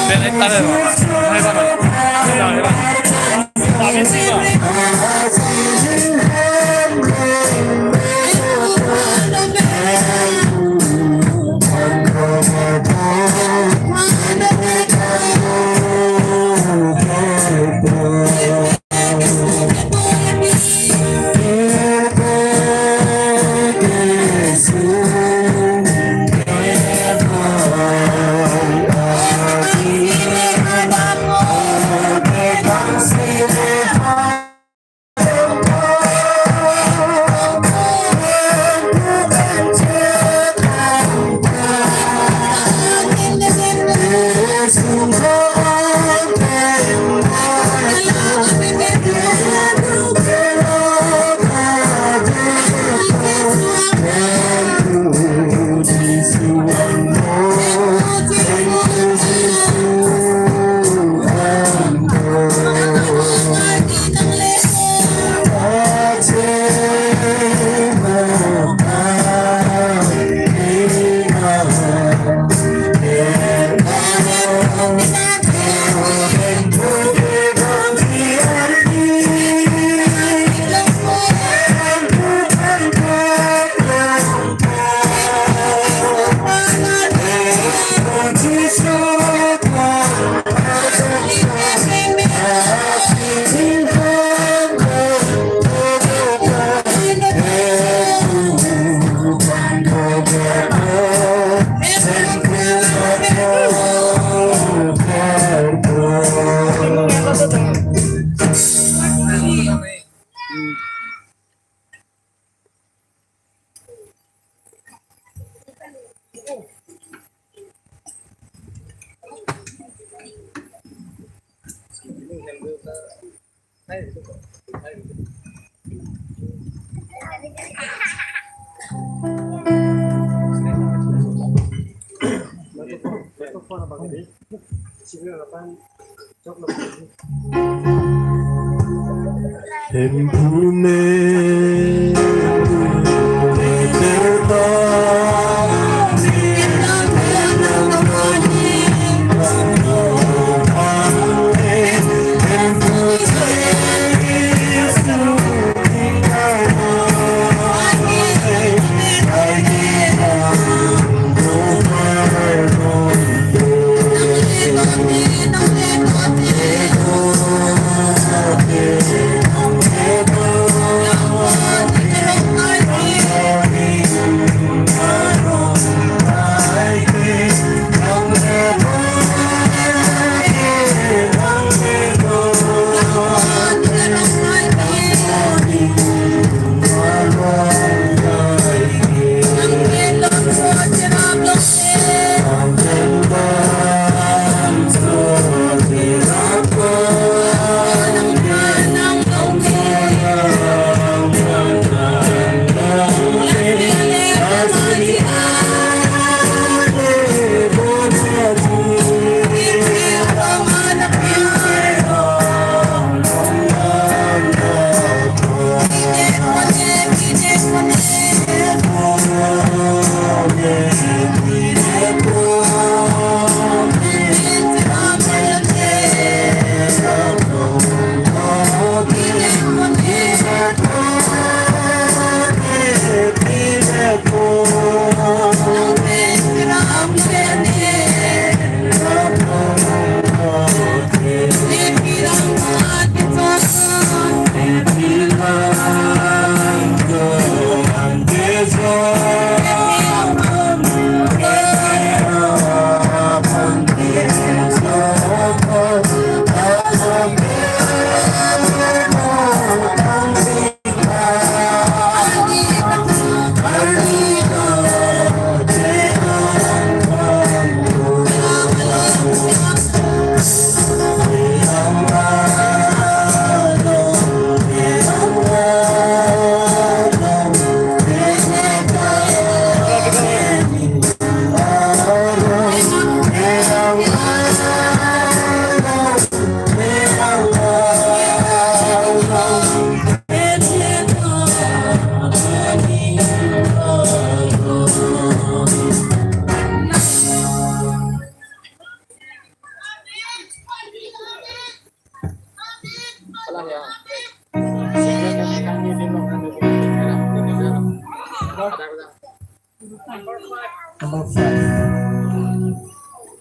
Ven, está de ahí va. Está bien, sí, va.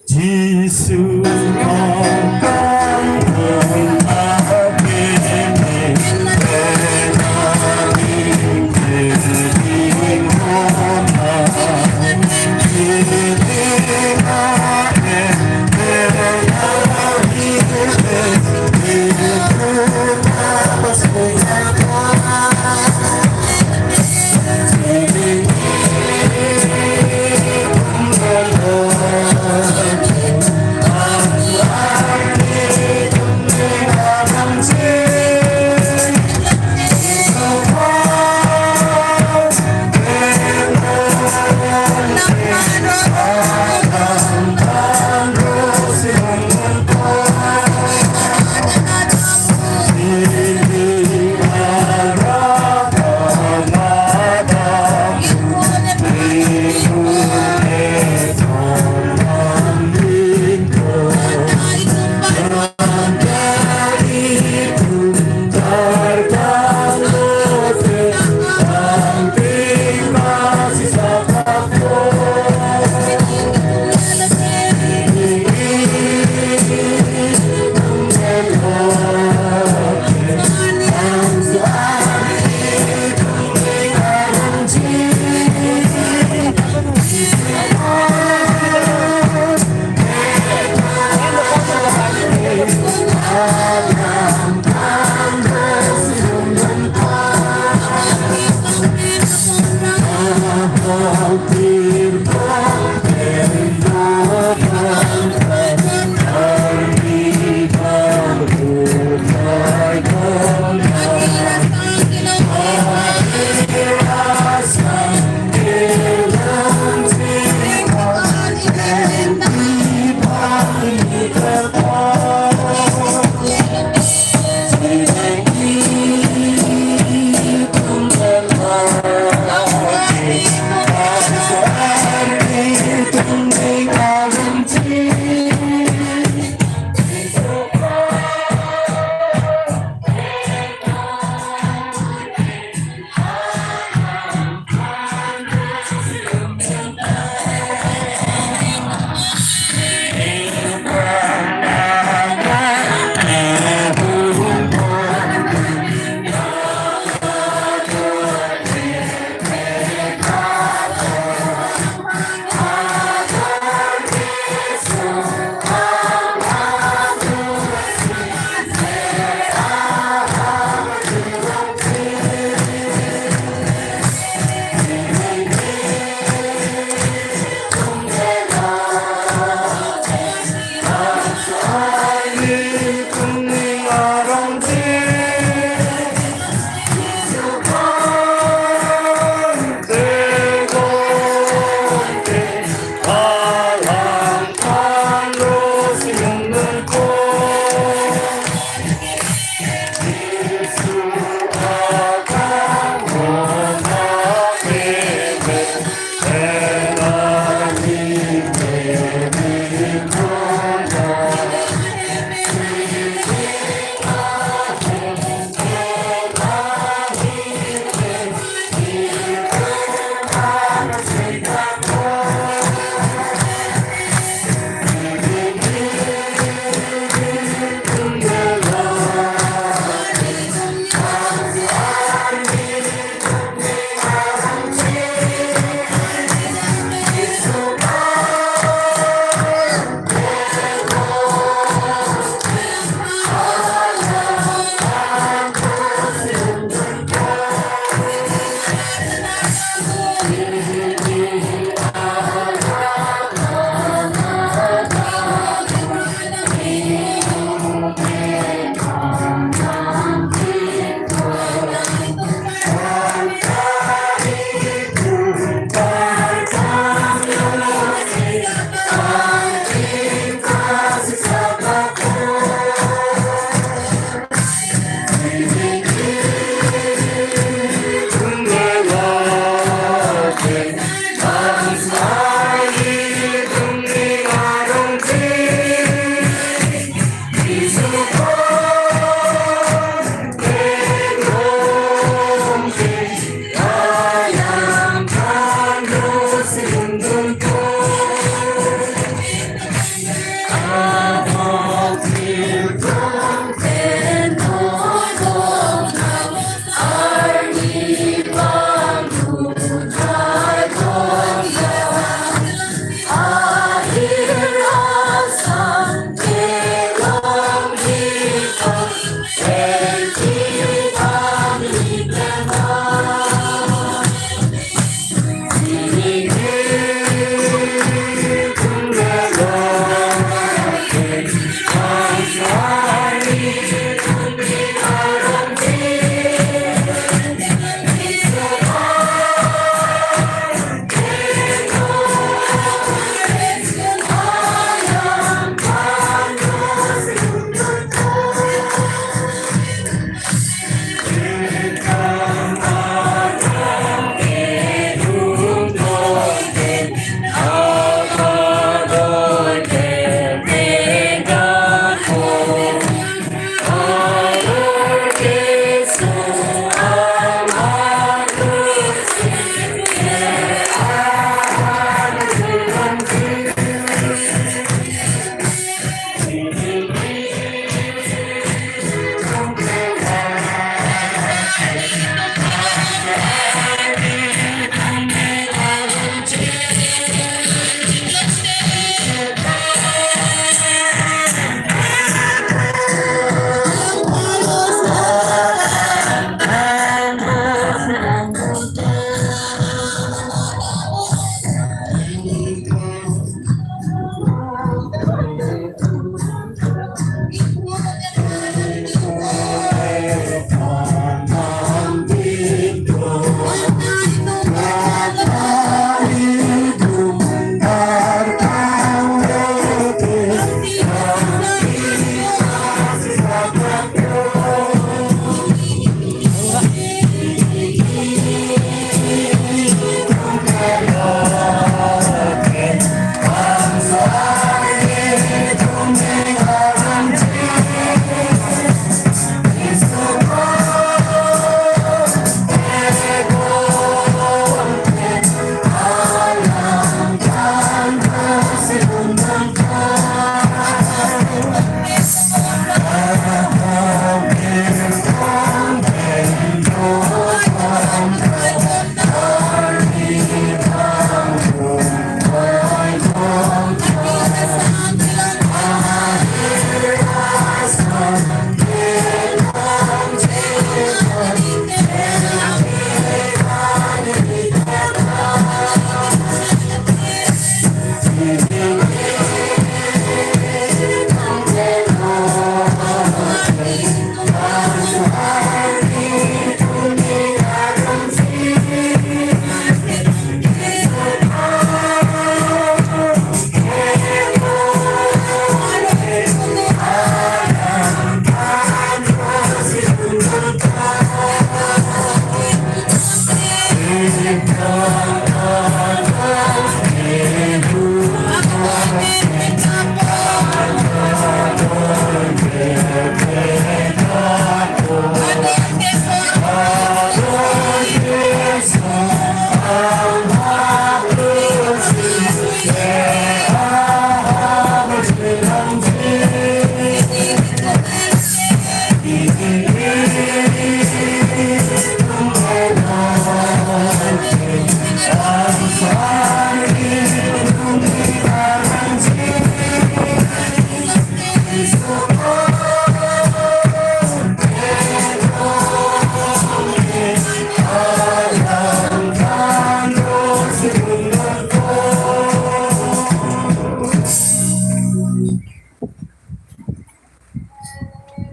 Giêsu con đường ta bên mình về ta đi về đi hôn ta đi đi na em về ta đi về đi hôn ta bất cứ ai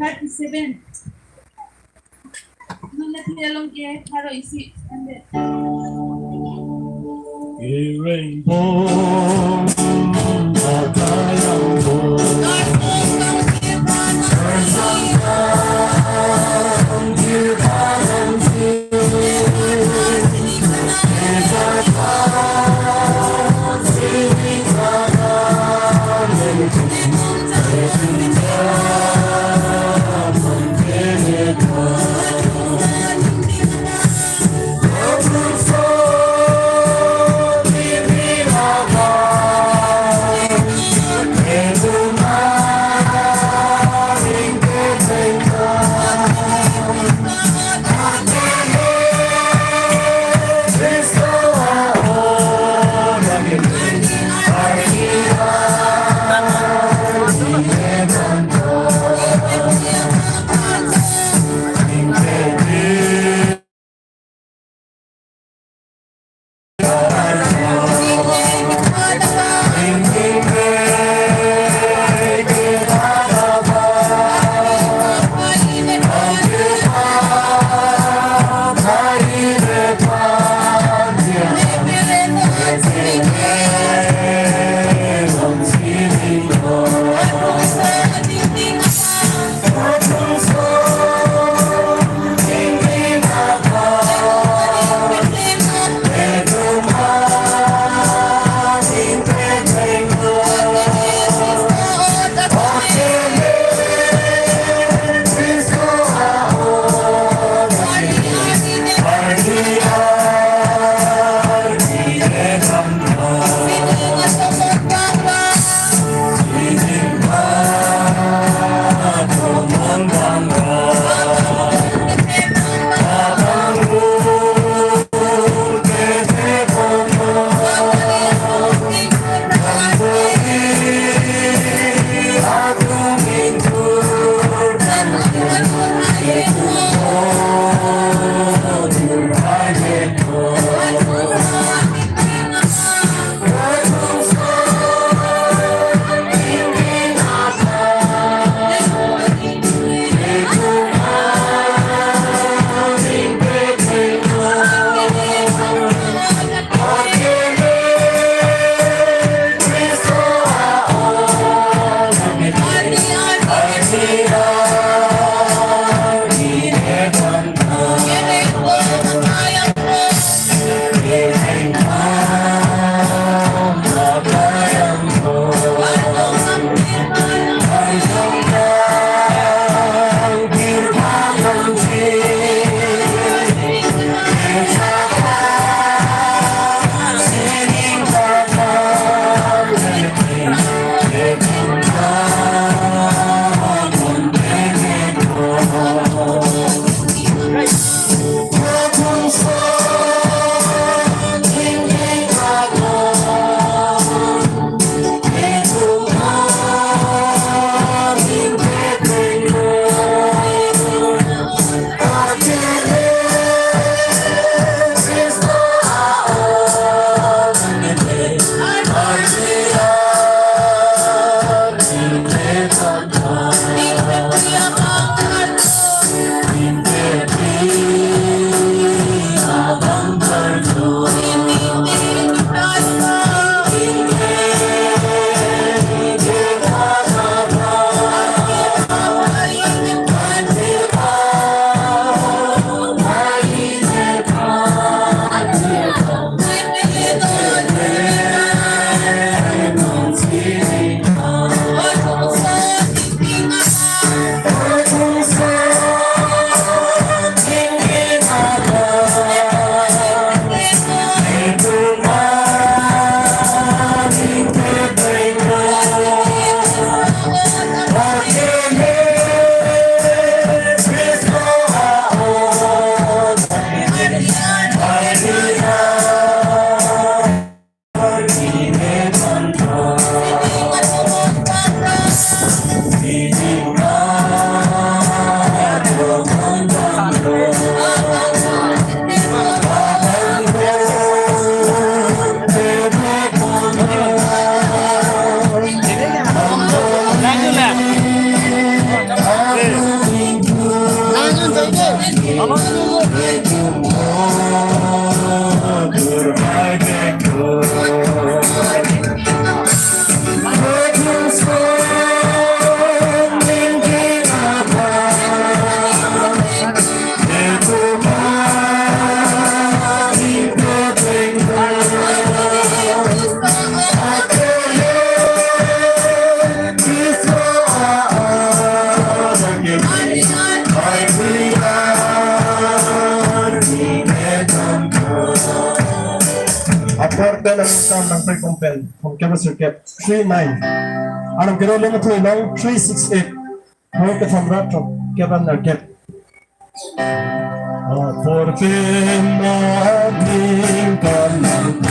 37. Nung natinalong kaya haro isi. Ande. Hearing home, Nakayang home. Thank you. Aparte ng sound ng pre-compel from cable circuit 39. Anong kinulo mo ito ilang 368. Mga from ratro, kaya narket. Porque natin ka ng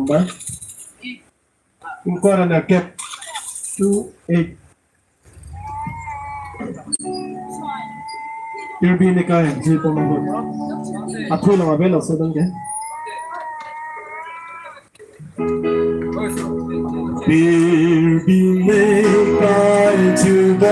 number. Inquiry na kept 28. Kirby ni kaya, dito number. Ako lang abelo, so dang kaya. Kirby ni kaya, dito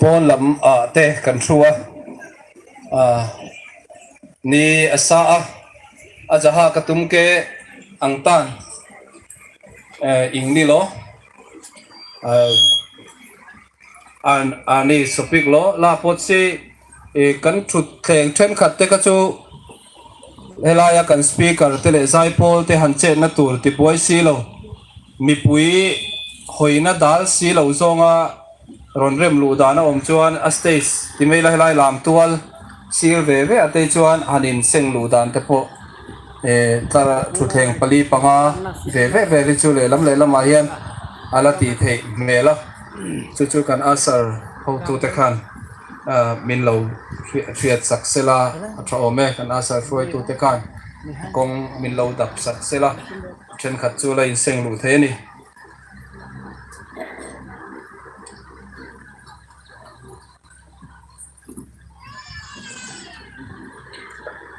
Pon lam te kan thua ni asa ajaha katum ke angtan ingni lo an ani sopik lo la pot si kan thut theng then khat te ka chu helaya kan speaker te le zai pol te han che na tur ti poi si lo mi pui hoina dal si lo zonga ron rem lu dana om chuan a stage ti mai la helai lam tual sir ve ve ate chuan anin seng lu dan te po tara thu theng pali panga ve ve chu le lam a hian ala ti the mela chu kan asar ho tu te khan min lo fiat saksela atha ome kan asar foi tu te khan kong min lo dap sak sela chen khat chu la in seng lu the ni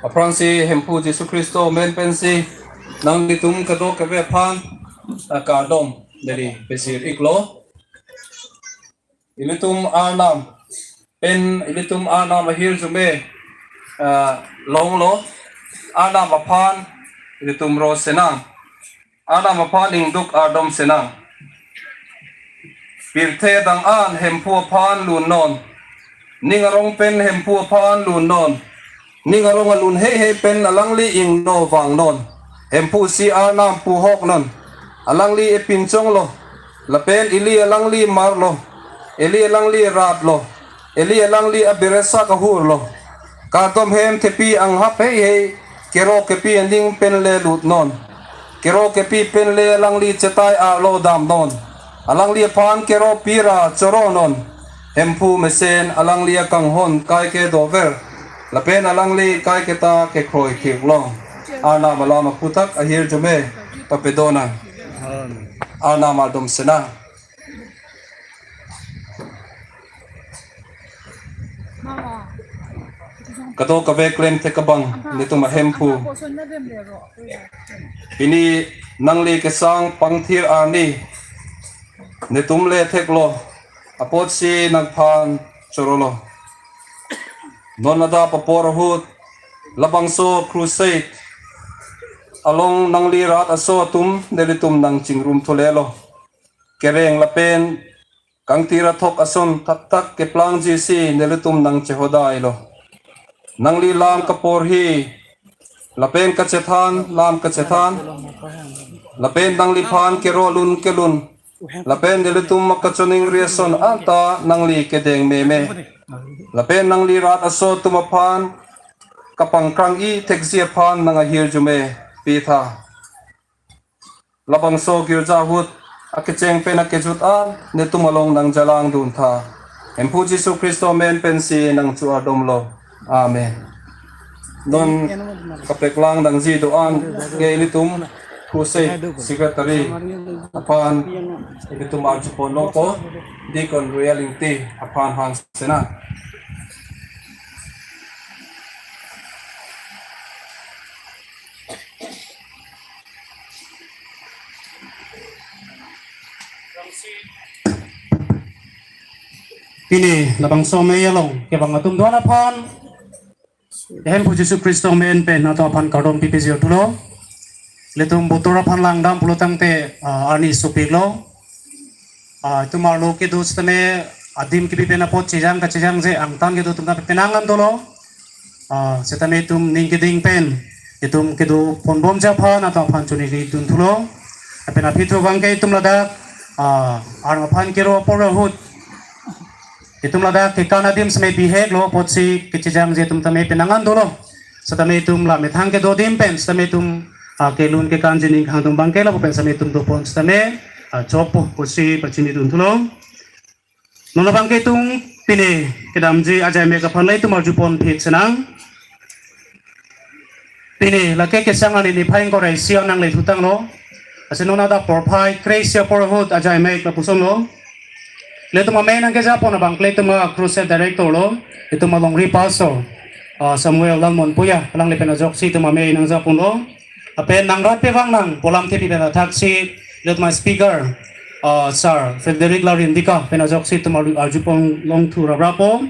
Apransi hempu Jesu Kristo men pensi nang nitum kadok kave phan akadom dari pesir iklo ilitum anam pen ilitum anam ahir jume long lo anam aphan ilitum ro senang anam aphan ingduk adom senang pirthe dang an hempu aphan lun non ningarong pen hempu aphan lun non ningarong alun hei pen alangli ing no wang non hempu si anam pu hok non alangli e pinchong lo la pen ili alangli mar lo eli alangli rat lo eli alangli abiresa ka hur lo ka tom hem kepi ang hap hei kero kepi ending pen le lut non kero kepi pen le alangli chetai a lo dam non alangli phan kero pira choro non hempu mesen alangli kang hon kai ke dover la pen alangli kai ke ta ke khoi khik long ana malama putak ahir jume papedona ana madum sena kato kabe klem te kabang nitu mahempu ini nangli ke sang pangthir ani nitum le theklo apot si nagphan chorolo nonada paporahut labangso crusade along nangli rat aso tum nelitum nang chingrum tholelo kereng lapen kangtira thok ason tak tak ke plang gc nelitum nang chehodai lo nangli lam kapor hi lapen kachethan lam kachethan lapen nangli phan kerolun kelun lapen nelitum makachoning reason anta nangli kedeng meme lapen nangli rat aso tumaphan kapangkrang i tekzia phan nanga hir jume pitha labang so girja hut akecheng pen akejut a netumalong nang jalang dun tha empu Jesu Kristo men pensi nang chu adom lo amen non kapeklang nang ji do an ge litum Crusade secretary apan ilitum archipon lopo dikon reality apan hang sena Kini labang some yalong ke bang atum dona phan hem pu Jesu Kristo men pen ato phan kardom pipesi otulo letum botora phan lang dam pulotang te ani supiglo tumar lo ke dos tame adim ki pen apot chijang ka chijang je angtan ke do tumna penangan dolo setame tum ning ke ding pen itum ke do pon bom ja phan ato phan chuni ri tun thulo apena pitho bang ke tum lada ar phan ke ro porahut itum lada ke kana dim sme bihek lo potsi kichijang je tum tame penangan dolo satame tum la methang ke do dim pen satame tum ke lun ke kan jini khang tum bang ke la pen satame tum do pon satame chop potsi pachini dun thulo nona bang ke tum pine ke dam ji ajai me ka phanlai tum arju pon phit sanang pine la ke sang ani ni phaing ko rai sia nang le thutang lo asenona da por phai kresia por hot ajai me ka pusom lo letuma main ang keja pona bang letuma Crusade director lo letuma long pastor Samuel Lalmon puya lang lepena jok si tuma main ang japon lo apen nang rat pe wang nang polam te pi na thak si letuma speaker sir Frederick Larindika pena jok si tuma arjupong long thu rabrapo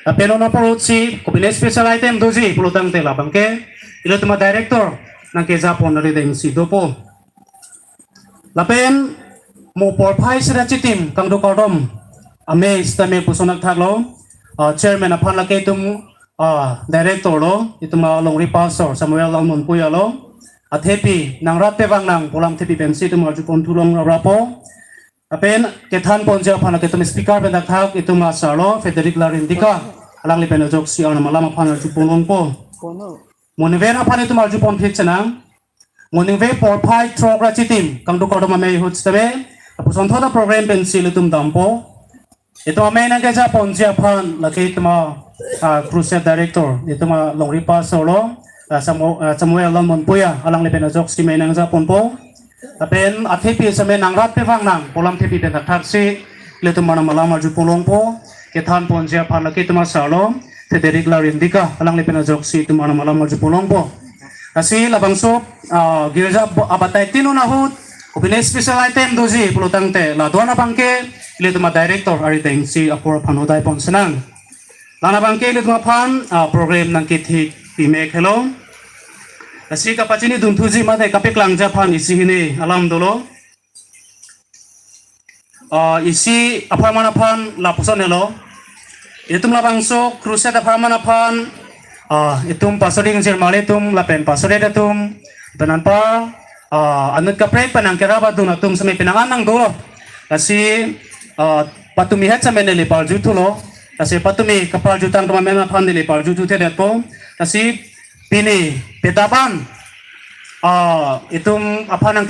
apen ona porot si kopine special item doji pulutang te labang ke letuma director nang keja pon ri deng si dopo lapen mo por phai sira chitim kang do kordom ame istame pusonak thaklo chairman aphan la ke tum director lo ituma longri pastor Samuel Lalmon puya lo athepi nang rat pe wang nang polam thepi pensi tum arju pon thulong rapo apen ke than pon ja phana ke tum speaker ben thak ituma sarlo Frederick Larindika alang le pen jok si ana malama phana arju pon po monivena phana tum arju pon phik chana monive por phai trok ra chitim kang do kordom ame hut stabe puson thoda program pensi lutum dampo ito main ang keja ponja phan laki ituma Crusade director ituma longri pastor lo Samuel lam puya alang le pen ajok si me nang za ponpo pen athepi same nang rat pe wang nang polam thepi pen thak si le tu mana malam aju polong po ke than pon ja phan ke tuma salo te derik la rindika alang le pen ajok si tu mana malam aju polong po asi labang so girja abatai tinu na hut upine special item doji pulutang te la dona bangke le tuma director ari teng si apor phanodai pon senang lana bangke le tuma phan program nang ki thik pimek hello asi kapachini dun thuji ma de kapek lang ja phan isi hini alam dolo isi aparmana phan la puson hello itum la bangso crusade aparmana phan itum pasoring sir male tum la pen pasore tum benan pa anut kaprek panang keraba dun atum same pinangan nang dolo asi patumi het same ne le parju thulo asi patumi kapal jutang tuma mena phan ne le parju ju the po asi pini petaban itum apa nang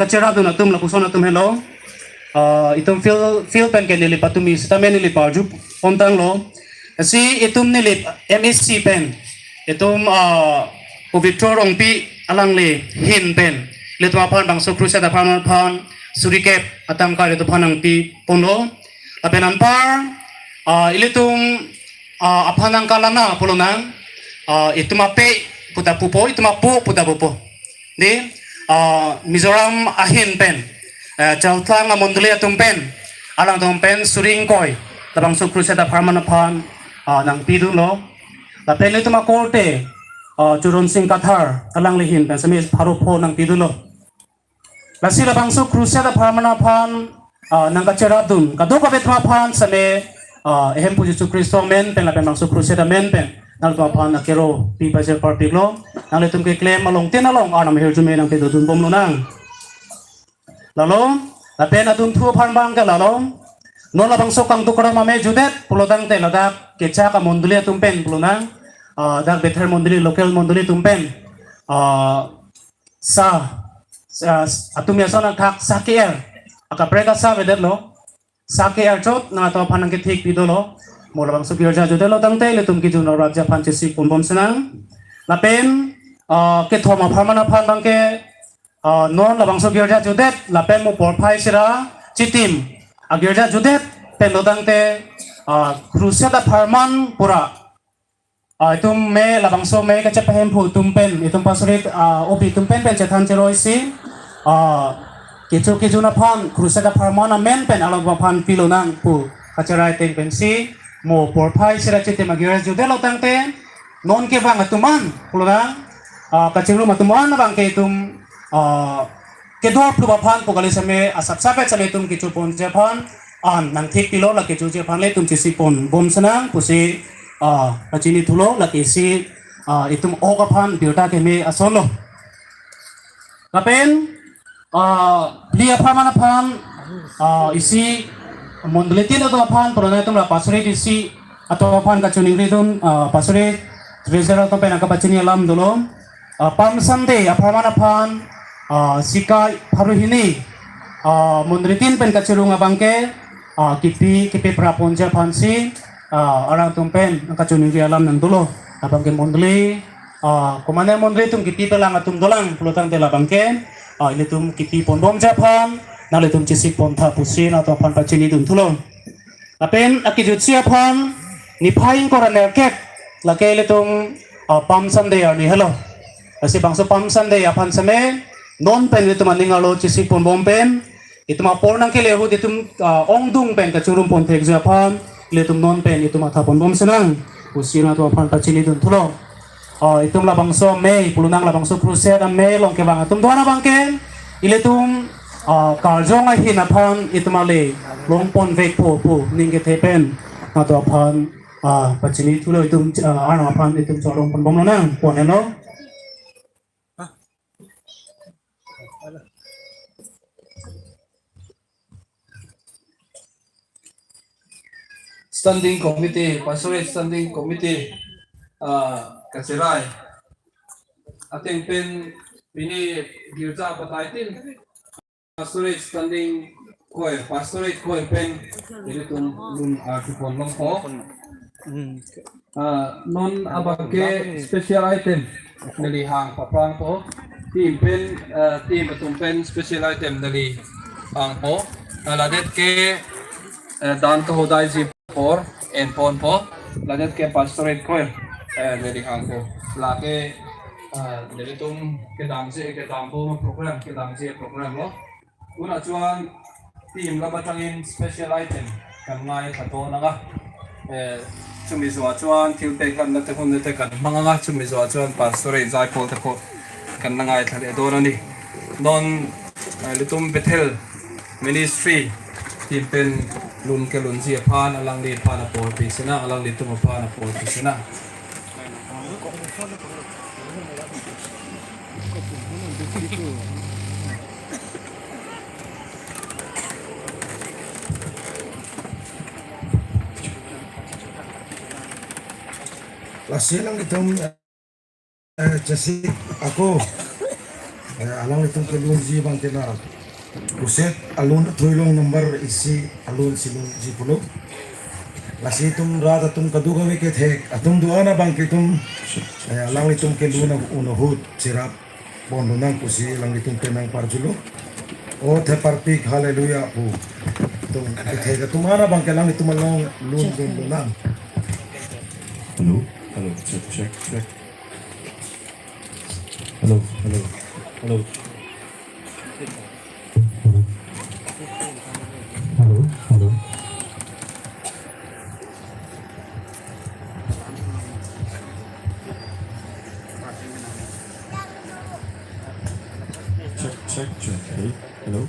kecera tu natum lakuson natum hello itum feel pen ke nili patumi sitame nili parju pontang lo si itum nili MSC pen itum Victor ongpi alang le hin pen le tu apan bang so crusade apan surikep atam ka le tu panang pi pono apenan par ilitum apanang kalana polonang itu mape puta pupo itu mapu puta pupo di Mizoram ahin pen jaltang amonduli atum pen alang tum pen suring koi tabang su crusade parman upon nang pidu lo la pen itu makorte jurun sing kathar alang lihin pen sami paru po nang pidu lo la sila bang su crusade parman upon nang kacera dun kado kabet mapan sami ehem puji su Kristo men pen la pen bang su crusade men pen nal to aphan akero pi bajer par piglo nal tum ke claim along ten along anam her jume nang pe dun bom lo nang lalo la pen adun thu phan bang ka lalo no la bang so kang tukra mame judet pulodang te ladak kecha ka monduli tum pen pulunang dak Bethel monduli local monduli tum pen sa atum ya sana thak sakier aka preka sa vedet lo sakier chot na to phan ke thik pidolo mola bang supir ja jodelo tangte le tum ki jun raja phan chisi pon senang la pen ke thoma pharmana phan bang ke non la bang supir ja jodet la pen mo por phai sira chitim agir ja jodet pen lo tangte crusade pharman pura itum me la bang so me ka cha phem phu tum pen itum pasorit opi tum pen che than che roi si ke chu na phan crusade pharman men pen along phan pilo nang pu kacharai teng pen si mo por phai sira chete magira jude lo tangte non ke bang atuman pulura kachingru matuman na bang ke tum ke dor plu baphan pokali same asap sape same tum ki chupon japhan an nang thik pilo la ke chu japhan le tum chisi pon bom sanang pusi kachini thulo la ke si itum okaphan biota ke me asolo kapen lia phamana phan isi mondletin atau apaan pernah itu lah pasore disi atau apaan kacuning ridun pasore treasure atau penang kapacini alam dulu pam sande apaan sika haru ini mondletin pen kacurung abangke kipi praponja pansi orang tumpen kacuning alam nang dulu abangke mondli komanda mondli tum kipi pelang atum dolang pelutang tela bangke ini tum kipi pondom Japan nale tum chisik pon tha pusin atau pan pachini dun tulong apen akijut sia phan ni phaing koraner kek lake le tum pam sande ni hello asi bangso pam sande apan same non pen le tum aningalo chisik pon bom pen ituma pornang ke le hu ditum ongdung pen ka churum pon thek ja phan le tum non pen ituma tha pon bom senang pusin atau pan pachini dun tulong itum la bangso me pulunang la bangso crusade me long ke bang atum dona bangke ile tum karjong ay hinaphan itumali longpon vek po ningke tepen nato aphan pachini tulo itum ano aphan itum chorong pon bom nang pon hello standing committee pastorate standing committee kasirai ating pen pini girja pataitin pastorate standing pastorate koi pen ini tum lun artipon long po non abangke special item nali hang paprang po team patum pen special item nali hang po ladet ke dan ka hodai ji por en pon po ladet ke pastorate ko nali hang po la ke nali tum ke dam po program lo una chuan team la batangin special item kan ngai khato na ga chumi zwa chuan thil te kan na te hun te kan manga chumi zwa chuan pastorate zai pol te ko kan na ngai thale do na ni non litum Bethel ministry team pen lun ke lun ji phan alang li phan a por pi sina alang li tum phan a por pi sina Lasilang itong Chasik ako alang itong kalunji bang tina Crusade alun tulong number isi alun silun jipulo lasi itong rada itong kaduga wiket hek atong duana bang kitong alang itong kaluna unohut sirap bondo nang kusi lang itong tenang parjulo o te parpik haleluya po itong hek atong ana bang kalang itong malong lun bondo nang Hello, check. Hello. Hello. Check. Hello.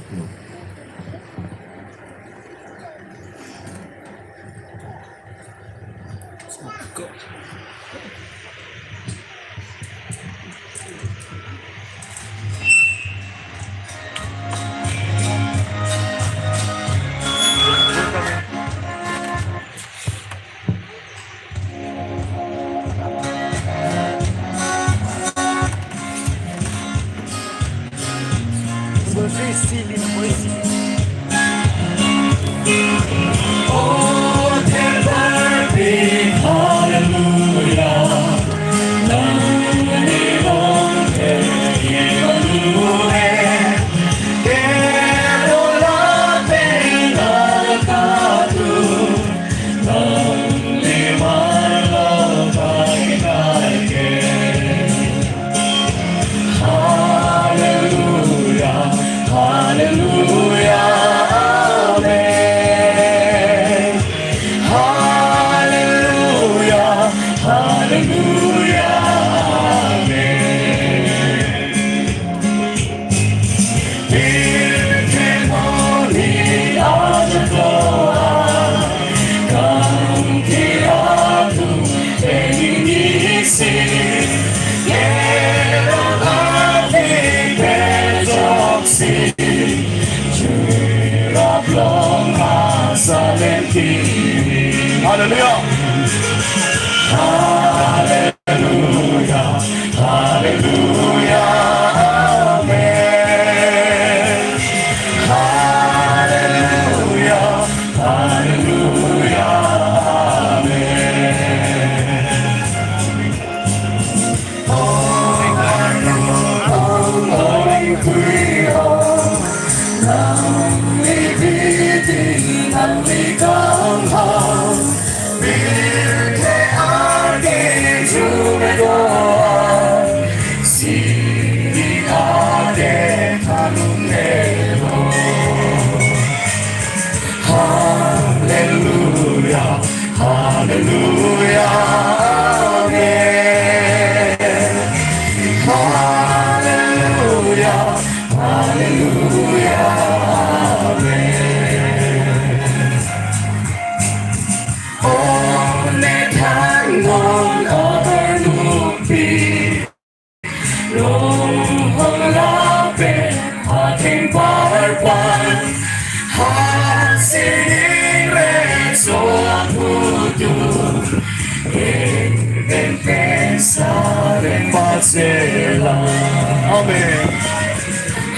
Amen.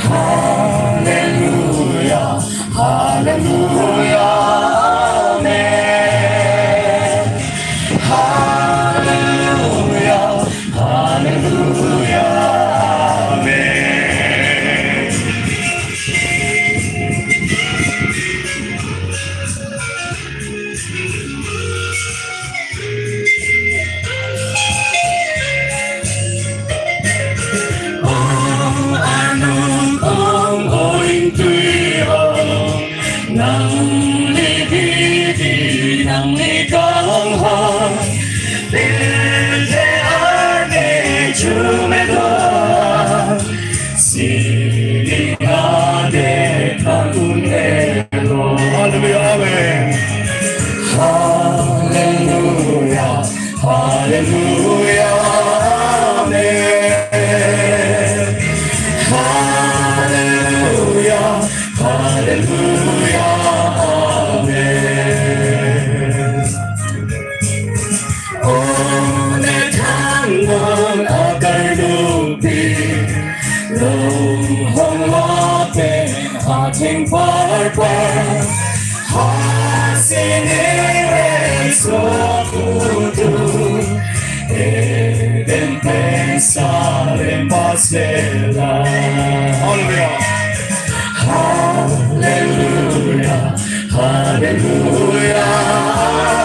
Hallelujah, hallelujah, amen. Hallelujah, hallelujah. hồng hoa bên hà thịnh phật phật hà xin ê số tu Eden pensa en pasela Hallelujah Hallelujah Hallelujah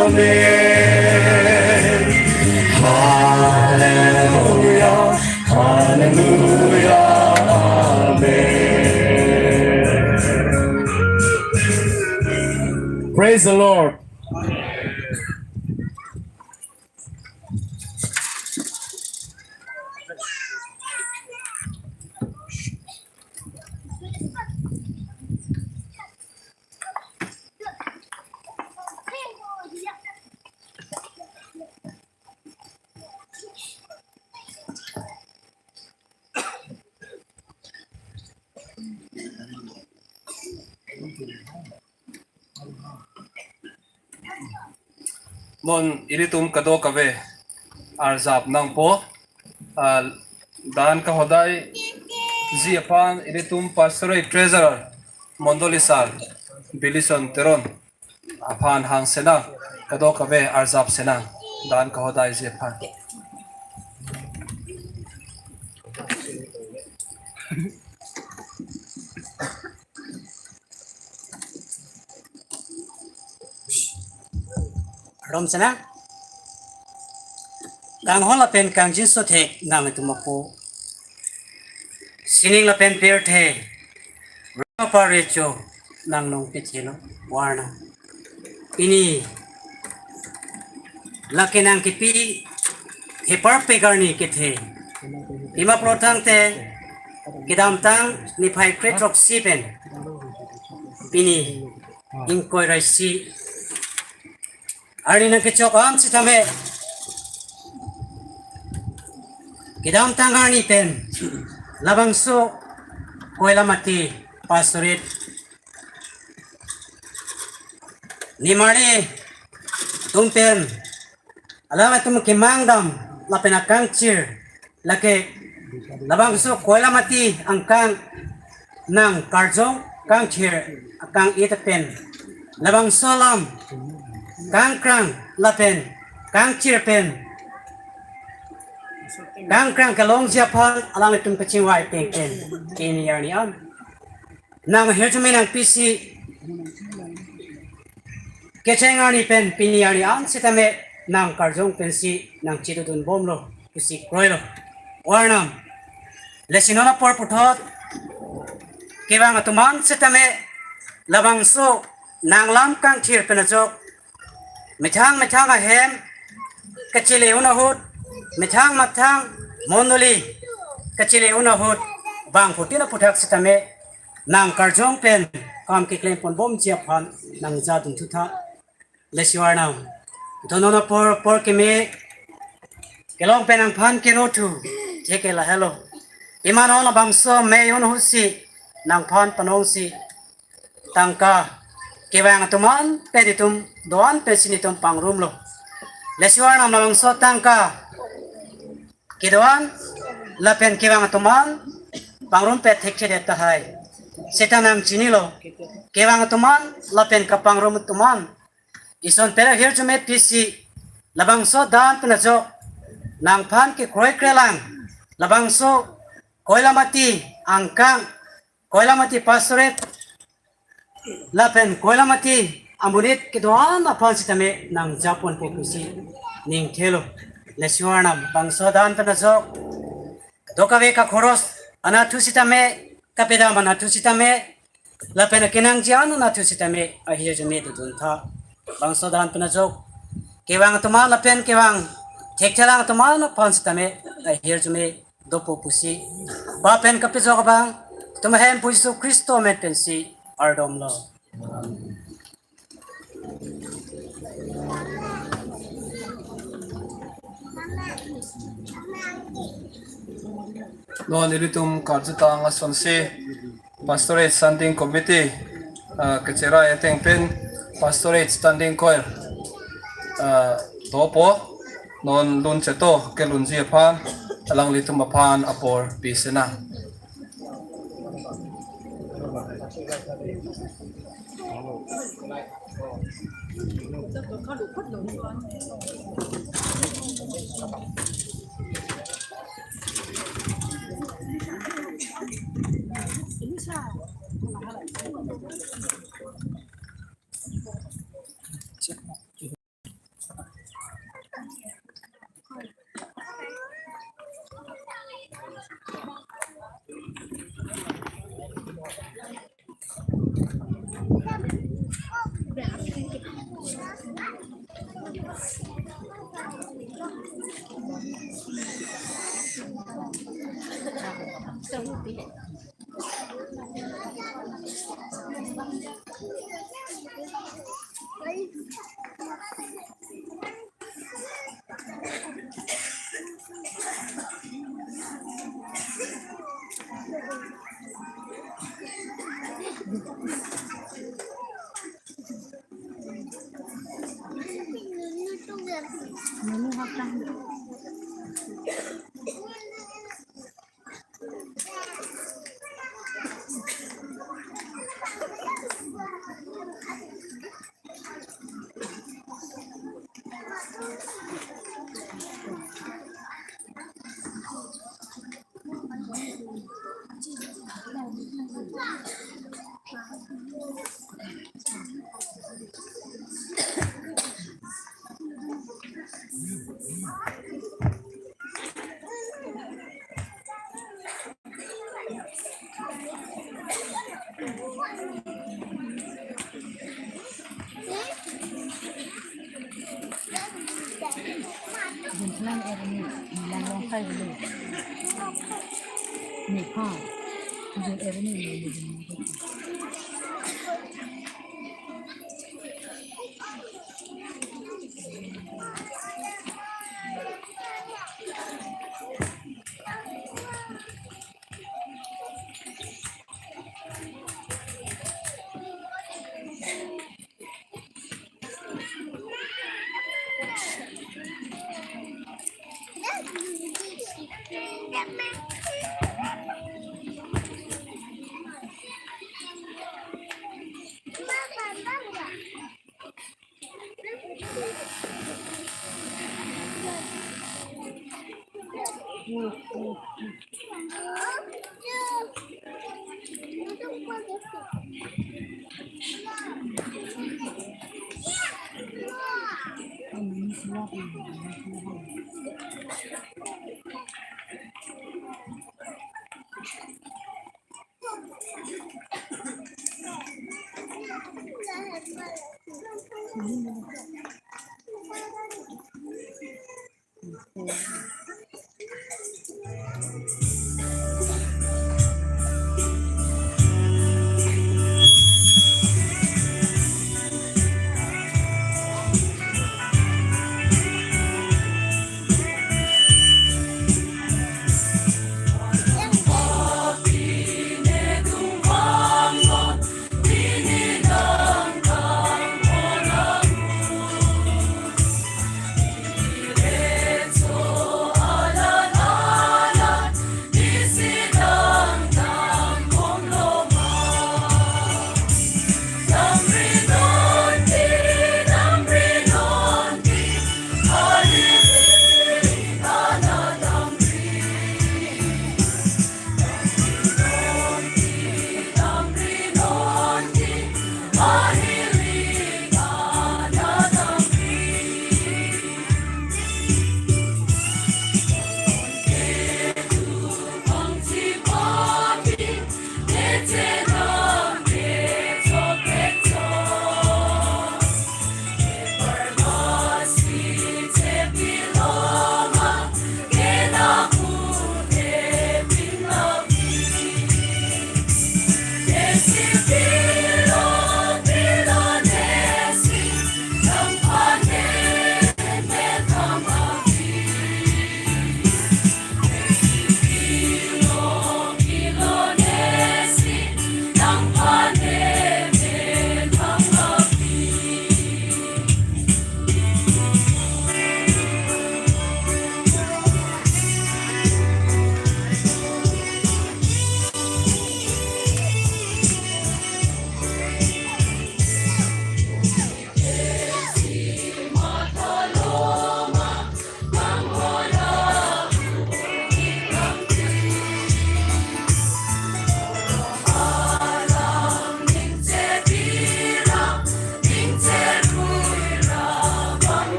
Amen Hallelujah Hallelujah Amen Praise the Lord Mon ilitum kado kave arzap nang po dan ka hodai ziapan ilitum pastorate treasurer mondolisar bilison teron apan hang senang kado kave arzap senang dan ka hodai ziapan Rom sana kang hon la pen kang jin so the nam tu ma po sining la pen per the ra pa re cho nang nong pe che no warna ini la ke nang ki pi he par pe gar ni ke the ima protang te kidam tang ni phai kretrok si pen ini in koi rai si Ari na kechok am si tame kidam tangani pen labangso Koilamati pastorate nimari tumpen alama tum kimangdam lapena kangchir lake labangso Koilamati angkang nang karjong kangchir akang itapen labangso lam kang krang lapen kang chirpen kang krang kalong japan alam itum kaching wai pengken kini yarni am nang herjumen ang pc kechengani pen pini yarni am sitame nang karjong pensi nang chitudun bomlo kusi kroilo warnam lesinona por puthot kewang atuman sitame labangso nang lam kang chirpen ajok Mithang a hem kachile unahut mithang mondoli kachile unahut bang putina puthak sitame nang karjong pen kam ki claim pon bom chia phan nang za dun thutha lesiwarnam donona por kime kelong pen ang phan kerotu jeke la hello imano na bangso me unahusi nang phan panong si tangka kewang tuman peditum doan pesinitum pangrum lo lesiwan am namang so tangka kidoan lapen kewang tuman pangrum pe thekche deta hai setanam chinilo kewang tuman lapen ka pangrum tuman ison pera hirjume pisi labang so dan penajo nang phan ki kroi krelang labang so Koilamati angkang Koilamati pastorate lapen Koilamati ambulit kedoan apang sitame nang Japon popusi ning thelo lesiwarnam bangsodan penajo dokawe ka khoros anathu sitame kapeda manathu sitame lapen kenang jian anathu sitame ahije jeme dun tha bangsodan penajo kewang tuma lapen kewang thekchalang tuma na pang sitame ahije jeme do popusi bapen kapejo bang tumahem puisu Kristo metensi Ardom lo. No nilitum karjata nga sonse pastorate standing committee kachera yateng pen pastorate standing choir topo non lun cheto ke lunji aphan alang litum aphan apor pisena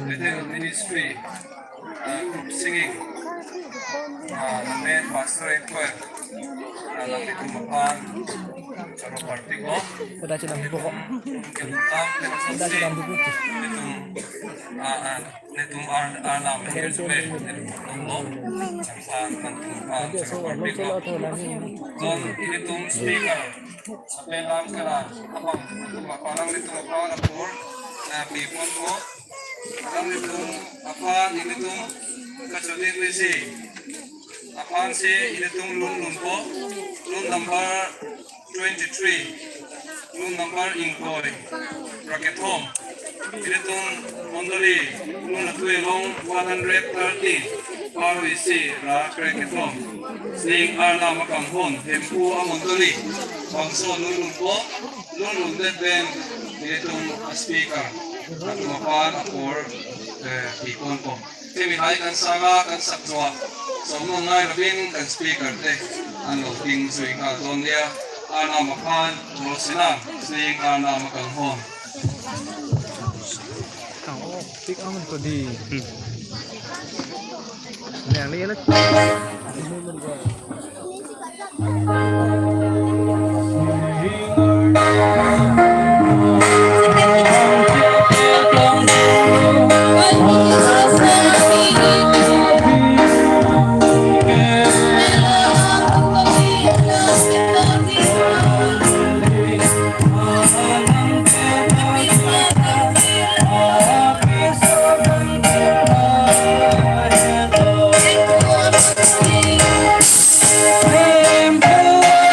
Bethel Ministry group singing the main pastorate choir lang ito mapan sa party ko kinutang kinasasi nitong arnam hirsume nitong mo sa party ko don itong speaker sa pelam kala apang maparang nitong maparang apor na pipon ko alam nitong apan initong kasudin resi apan si initong lun po lun number 23 lun number inquiry bracket home initong mondoli lun na tuwelong 130 RVC ra bracket home sing arna makamhon hempu amondoli bangso lun po lun deben initong speaker at mapan or ipon ko. Kami hay kan sanga kan sakwa. So mo ngay rabin kan speaker te. Ano ting suing aton dia ana mapan mo sila sing ana makanghon. Tik aman ko di. Yang ni nak. Him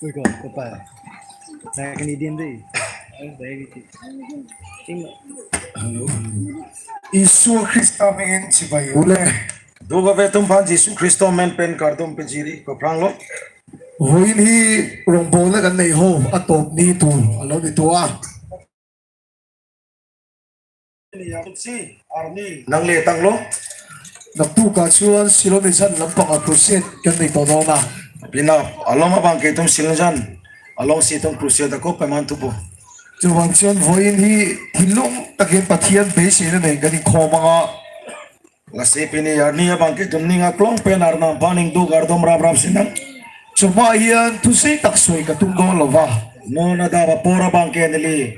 Ui kok, apa? Saya Canadian deh. Saya gitu. Isu Krista men chibai ule duga ve tum phan Jesu Kristo men pen kardom pe jiri ko prang lo Voin hi rong bo na kan nei ho atop ni tu alo ni tua nang le tang lo nak tu ka chuan silo ni san lampang a crusade kan nei to na bina along abang ke tum siljan along si tum crusade ko pe man tu bo chuan chuan voin hi thilung takin pathian be se na nei kan kho manga la se pini yarni abang ke tum ninga klong pen arna paning du gardom rab rab sinang chuma hian tu sei tak soi ka tum do lova no na da ba pora bang ke nili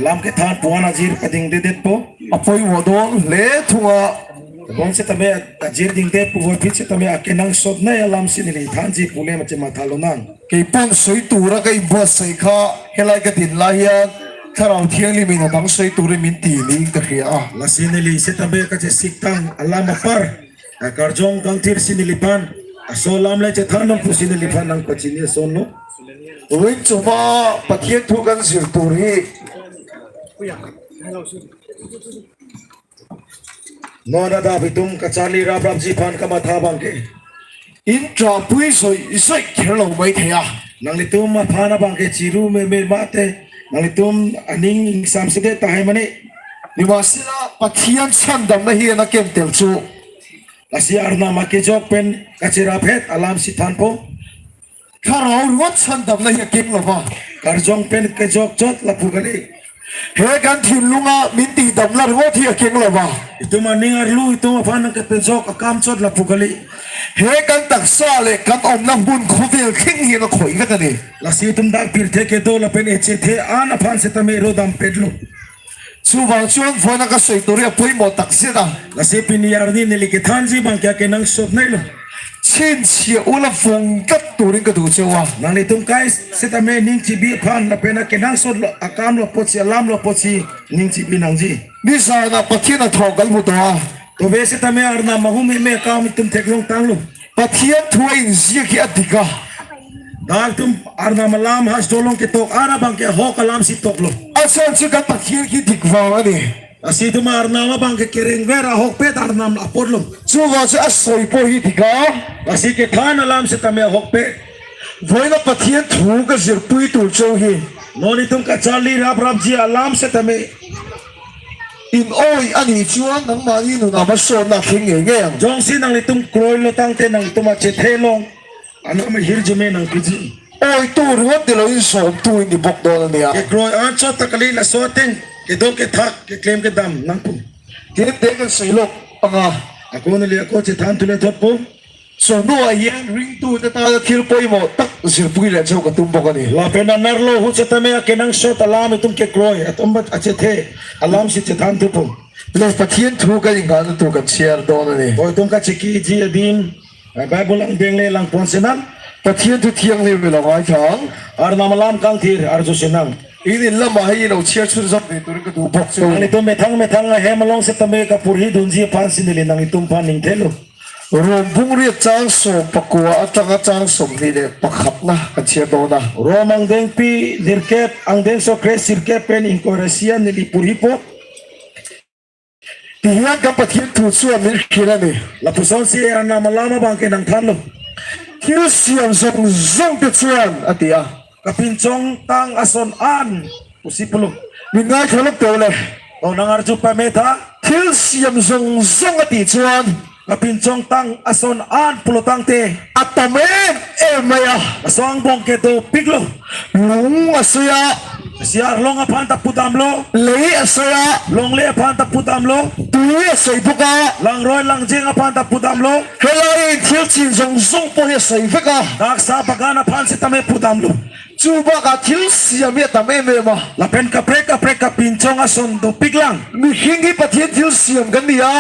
lam ke than puana jir pading de det po apoi wo dong le thunga bon se tame jir ding de pu voi phit se tame akenang sod na lam sin nili than ji pule ma che ma thalonang ke pon soi tu ra kai bo sai kha helai ka din la hian tharau thiang li min dang soi tu re min ti ni ka khia la sin nili se tame ka che siktang alam par karjong kang thir sin nili pan aso lam le che thanam pu sin nili pan nang pachini son no Rin chuma pathian thu kan sir tu ri no na da bitum ka chali rab rab ji pan ka ma tha bang ke in tra pui soi isai khelo mai thea nang li tum ma phana bang ke chiru me ma te nang li tum aning sam se de ta hai mani niwasila pathian chan dam na hi na kem tel chu asi arna ma ke jok pen ka chira phet alam si than po kharau ruat chan dam na hi kem lova karjong pen ke jok chot la pu gali he kan thin lunga min ti dam la ro thi kem lova itu ma ningar lu itu ma phana ke pen jok akam chot la pu gali he kan tak sa le kan om na bun khovel khing hi na khoi ka ni la si tum dak pir the ke do la pen eche the ana phan se tame ro dam pedlu chu wang chuan phona ka soi tu ri pui mo tak se da la se pin yar ni ne li ke than ji bang ke nang sot nai lo chen chi ula phong kat tu ring ka du chewa nang li tum kai se tame ning chi bi phan la pen ke nang sot lo akam lo pochi alam lo pochi ning chi bi nang ji ni sa na pathian a thong kal mu to to ve se tame arna mahum me kam tum theklong tang lo pathian thu in zia ki adika dak tum arna malam has dolong ke tok ara bang ke ho kalam si tok lo asan chu kan pathian ki dikwa ani asi tum arna ma bang ke kereng vera hok pe arna ma apod lo chu wa chu asoi po hi dika asi ke than alam se tame hok pe voina pathian thu ka zir pui tu chau hi noni tum ka chali rap rap ji alam se tame in oi ani chuan nang ma ni nu na ma so na khing nge nge jong si nang li tum kroi lo tang te nang tum a che thelong anam hir jeme nang piji oi tu ruat de lo in so tu in di bok do na nia ke kroi an cho takali la so teng ke do ke thak ke claim ke dam nang pu ke te kan sei lok anga ako na li ako che than tu le thot po so no ai yan ring tu ta ta thil poi mo tak zir pui le chau ka tum bok ani la pe na nar lo hu che tame ke nang so talam tum ke kroi atom ba a che the alam si che than tu po le pathian thu ka in ga tu kan share do na ni oi tum ka che ki ji adin bible ang beng le lang pon senam pathian thu thiang le me la wai thang ar namalam kang thir ar jo senam in la ma hi lo chia chu zap ni tu ka du bok chau ani tum me thang he malong se tame ka purhi dunji pan sin le nang itum pan ning thelo rom bung ri chang so pakwa atanga chang som ni le pakhat na ka chia do na romang deng pi dirkep ang deng so kres sirkep pen in korasian ni purhi po ti hian ka pathian thu chu mir khira ni la puson si ana malama bang ke nang thanlo thil siam zong zong te chuan atia kapin chong tang ason an usipulo min ngai khalok to le o nang arju pa metha thil siam zong zong ati chuan kapin chong tang ason an pulotang te atamen e maya asong bong ke do piglo lung asya siar long aphan ta putam lo le asya long le aphan ta putam lo tu sei buka lang roi lang jing aphan ta putam lo helai thil chin zong zong po he sei veka dak sa bagana phan se tame putam lo chu ba ka thil siam me ta me me ma la pen ka prek kapin chong ason do piglang mi hingi pathian thil siam kan nia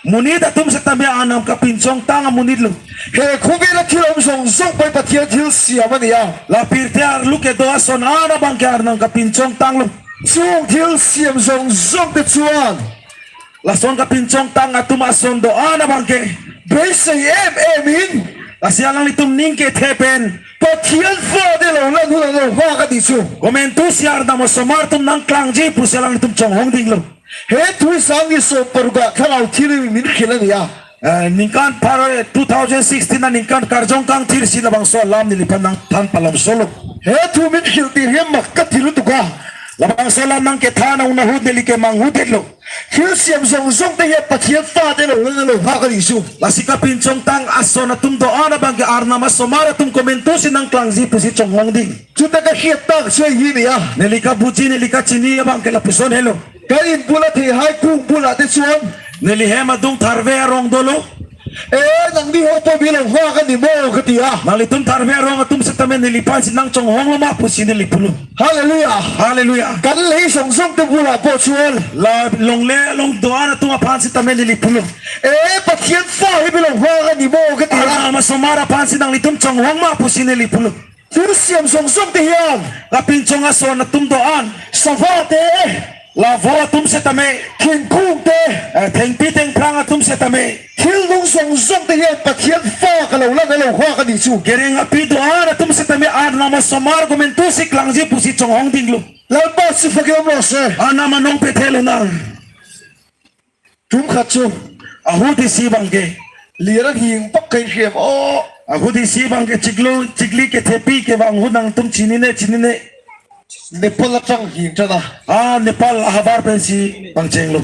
munid atum sa tabi anam kapin chong tang munid lo he khubi la thil om zong zong pai pathian thil siam ania la pirte ar luke do ason ana bang ke ar nang kapin chong tang lo chung thil siam zong zong te chuan la son kapin chong tang atum ason do ana bang ke be sei em in la sialang litum ning ke thepen Pathian fa de lo lan hu lo wa ka di chu. Komentu siar na mo somar tum nang klang ji puselang tum chong hong ding lo. He thui sang ni so paruga khalau thiri min khilan ya. Ningkan para 2016 na ningkan karjong kang tir sila bang so lam nilipan ng tan palam solo. He thu min khil ti he mak ka thilu tu ka. Labang so lam nang ketana unahud nilike manghudit lo. Khil siam song song te he pathian fa de lo lan lo wa ka di chu. Lasika pinchong tang aso na tum doa na bang arna mas somara tum komentu sinang klang ji pusi chong hong ding. Chu ta ka khiat tak choi hi ni ya. Nilika buji nilika chini bang kelapuson hello. Ka in pula thi hai kung pula te chuan. Nilihema dung tharve rong dolo. Nang di ho pa bilang wa ka ni mo ka ti ya. Nalitum tharve rong atum sa tamen nilipan sinang chong hong lama pusi nilipulo. Hallelujah. Hallelujah. Kan lei song song te pula po chuan. La long le long doa na tum apan sa tamen nilipulo. Pathian fa hi bilang wa ka ni mo ka ti ya. Arna mas somara pan sinang litum chong hong ma pusi nilipulo. Khil siam song song te hian. La pinchong aso na tum doan. Sa fa te. La vo atum sa tame. King kung te. Theng pi theng prang atum sa tame. Khil nong song song te hian pathian fa ka lo lan lo wa ka ni chu. Gereng api doa na tum sa tame arna mas somar komentu si klang ji pusi chong hong ding lo. Lan ba si fa ke mo se. Ana manong petelo nang. Tum khat chu. Ahudi si bangke. Lira hing pak kai khem o. Ahudi si bangke chikli ke tepi ke bang hudang tum chinine. Nepal atang hing chana. Nepal habar pensi pangcheng lo.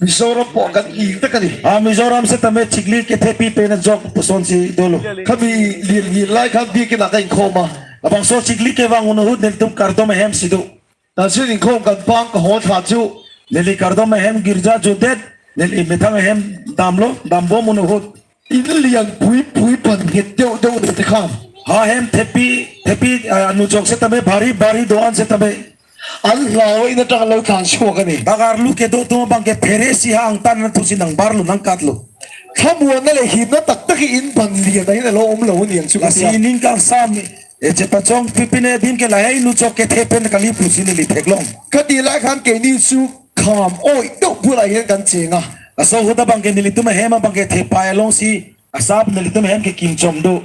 Mizoram po kan hing ta kani. Mizoram se tame chikli ke tepi pe na jok puson si dolo. Kami li lai kan di ke na kain khoma. Abang so chikli ke bang unuhud nel tum kardo me hem sido. Ta sin khom kan pang ka ho tha chu. Neli kardo me hem girja jodet neli methang me hem dambo unuhud. In liang pui pan het deu te kham. Hem tepi anu jok se tame bari doan se tame. An lao ina ta lo than chu ka ni. Bagar lu ke do tum bang ke phere si hang tan na tu sinang barlu nang katlo. Khamuan na le hin na tak tak in pan lian na hin lo lo niang chu ka Kasi ning kang sam chepachong pipine din ke lai nu chok ke thepen kali pusini li theklong. Ka di la khan ke ni chu kham oi do pula hin kan chenga. Aso huda bang ke nilitum hema bang ke thepay long si asap nilitum hem ke kim chom do.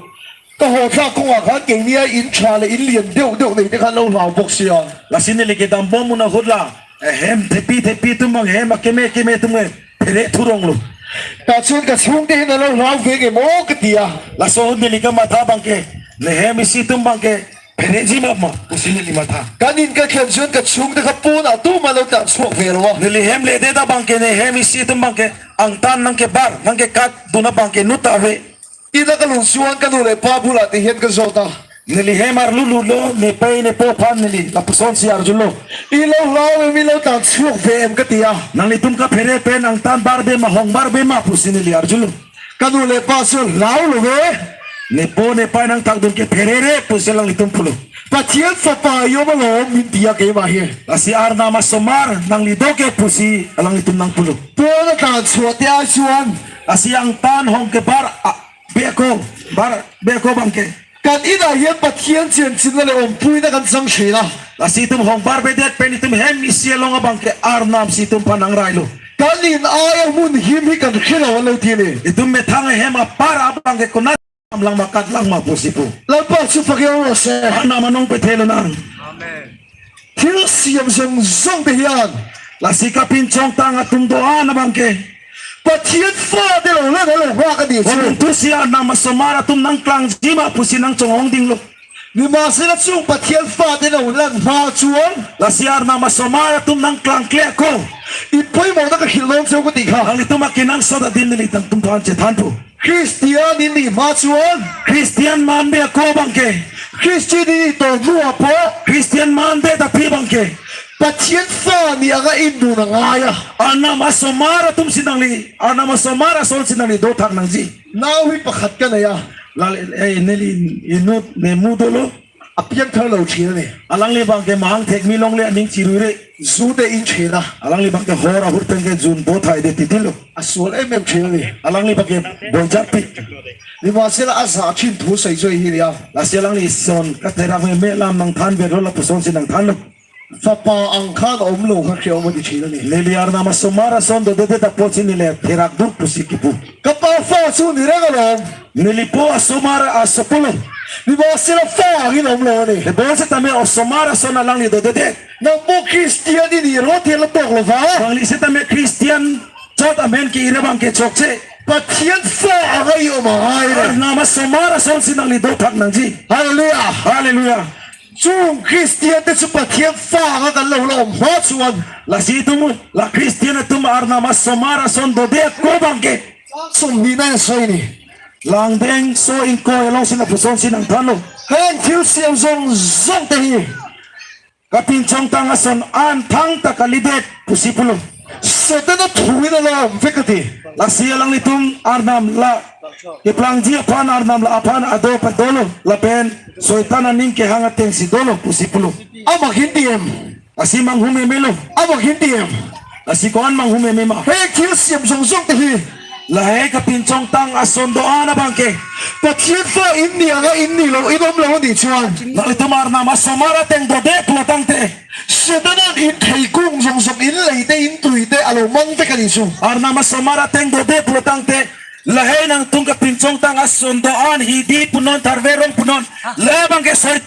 Ka ho kha ko wa khan ke ni in cha le in lian deu nei te khan lo lao bok sia. Lasin nili ke dam bom na hudla hem tepi tum bang hem keme tum phere thurong lo. Ta chun ka chung te na lo lao ve ke mo ka tia. Laso hud nili ka matha bang ke le hem isi tum bang ke phere ji ma pusini li matha. Kanin ka khen chun ka chung te ka pu na tu ma lo ta chok ve lo. Nili hem le de da bang ke ne hem isi tum bang ke ang tan nang ke bar nang ke kat duna bang ke nuta ve. Ina ka lu suan ka nu le pa pula te hen ka zota. Nili hem ar lulu lo ne pay ne po pan nili la puson si arjulo. Ilo lao mi lo ta chok ve em ka tia. Nang litum ka phere pen ang tan bar be ma hong bar be ma pusini li arjulo. Ka nu le pa su lao lo ve. Ne po ne pay nang tak dun ke phere re pusilang litum pulo. Pathian fa pa yo ma lo min tia ke ma he. Asi ar na masomar nang lido ke pusi alang litum nang pulo. Po na ta chua tia suan. Asi ang tan hong ke bar beko bangke. Kan ina hian pathian chen chin le om pui na kan sang china. Asi tum hong bar be det pen itum hem isialong bangke ar nam si tum panang railo. Kan in ay mun him hi kan khila lo ti le. Itum me thang hem apar bangke kunat lang makat lang mapusipo. La pa su fa ke ro se. Ana manong petelo nang. Amen. Til siam song song te hian. Lasi ka pinchong tang atum doa na bangke. Pathian fa de lo lo wa ka di chu. Tu siya na masomara tum nang klang jima pusi nang chong ding lo. Ni ma se la chung pathian fa de lo lang ma chuan. La siya na masomara tum nang klang kle ko. I poi mo na ka hilong chu ko ti kha. Ang ito makinang soda din nili tang tum tuan chetan po. Christian ni ma chuan. Christian man be ko bangke. Christian ni to mua po. Christian man be da pi bangke. Pathian fa ni aga indu na ngaya. Ana masomara tum sinangli. Ana masomara sol sinangli do thak nang ji. Nawi pakhat ka na ya. Neli inut ne mudolo. Apian thar lo chi ne. Alang li bangke mahang thek milong le ning chirure. Zu de in chena. Alang li bangke hora hurteng ke jun do thai de titilo. Asol em chena ne. Alang li bangke bonjak pi. Ni ma se la asa chin thu sai zoi hi ya. La sialang li son ka tera me lam nang than be ro la puson sin nang than lo. Sapa angkan omlo kakyo mo di chino ni. Liliar na masumara son do de tapos nile tirak dur pusikipu. Kapal fa su ni regalong. Nilipo asumara asapulo. Di ba sila fa ang omlo ni. De bolsa tame asumara son alang ni do de. Nang mo Christian ni roti la tok lo fa. Bang lisi tame Christian chot amen ki irabang ke chokche. Patien fa ang ayo mahai. Nama sumara son sinang ni do tak nang ji. Hallelujah. Hallelujah. Chung Christian te su patien fa ang kan lo mo chuan. La si tumu la Christian tum arna mas sumara son do de ko bang ke. Sum ni na soi ni. Lang deng so in ko elong sinapuson sinang talo. Hen til siam zong zong te hi. Kapin chong tangason an thang takalidet pusipulo. So te na thui na lam fekati. La siya lang nitum arnam la iplang dia pan arnam la apan ado padolo la pen so itana ning ke hangateng si dolo pusipulo. Amag hindiem. Asi mang humemelo. Amag hindiem. Asi koan mang humemema. Hen til siam zong zong te hi. Lahe kapin chong tang ason doa na bangke. Patien fa inni aga inni lo inom lo di chuan. La itum arnam asomara teng do de plotang te. Sedanan in thai kung zong zong in lei te in tui te alo mang fekani su. Arnam asomara teng do de plotang te. Lahe nang tung kapin chong tang ason doan hidi punon tarverong punon. Le bangke soita